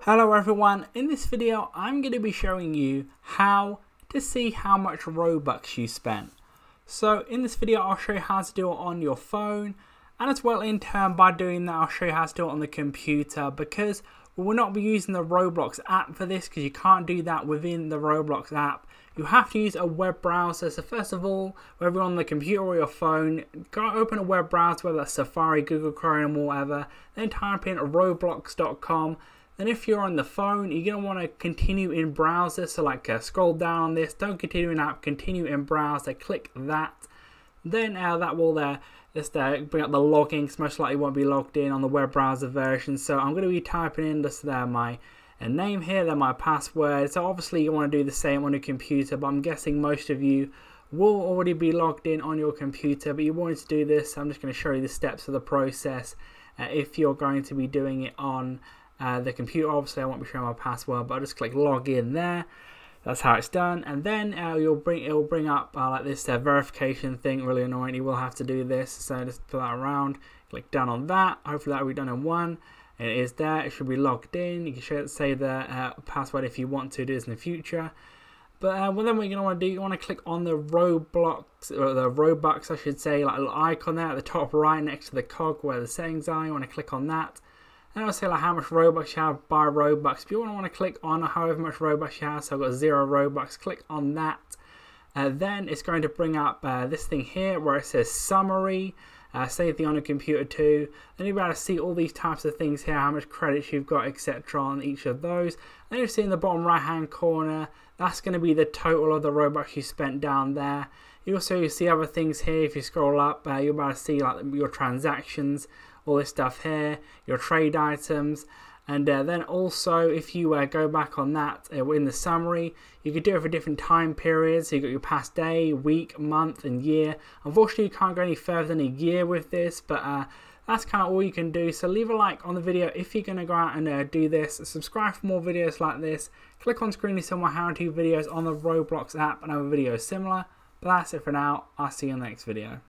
Hello everyone, in this video I'm going to be showing you how to see how much Robux you spent. So in this video I'll show you how to do it on your phone, and as well in turn by doing that I'll show you how to do it on the computer, because we will not be using the Roblox app for this because you can't do that within the Roblox app. You have to use a web browser. So first of all, whether you're on the computer or your phone, go open a web browser, whether that's Safari, Google Chrome or whatever, then type in roblox.com. Then if you're on the phone, you're going to want to continue in browser, so like scroll down on this, don't continue in app, continue in browser, click that. Then that will just bring up the login, because most likely won't be logged in on the web browser version. So I'm going to be typing in just my name here, then my password. So obviously you want to do the same on your computer, but I'm guessing most of you will already be logged in on your computer, but you wanted to do this. I'm just going to show you the steps of the process if you're going to be doing it on the computer. Obviously I won't be showing my password, but I'll just click log in there. That's how it's done, and then it will bring up like this verification thing. Really annoying, you will have to do this, so just put that around, click done on that. Hopefully that will be done in one, and it is there. It should be logged in. You can say the password if you want to do this in the future. But well, then what you're going to want to do, you want to click on the Roblox, or the Robux I should say, like a little icon there at the top right next to the cog where the settings are. You want to click on that. And I'll say like how much Robux you have by Robux. If you want to click on however much Robux you have, so I've got 0 Robux, click on that. Then it's going to bring up this thing here where it says summary. Same thing on a computer too. Then you'll be able to see all these types of things here, how much credits you've got, etc. on each of those. Then you see in the bottom right hand corner, that's going to be the total of the Robux you spent down there. You also see other things here. If you scroll up, you'll be able to see like your transactions, all this stuff here, your trade items, and then also if you go back on that in the summary, you could do it for different time periods. So you got your past day, week, month and year. Unfortunately you can't go any further than a year with this, but that's kind of all you can do. So leave a like on the video if you're going to go out and do this. Subscribe for more videos like this. Click on screen to see more how-to videos on the Roblox app and other videos similar. But that's it for now. I'll see you in the next video.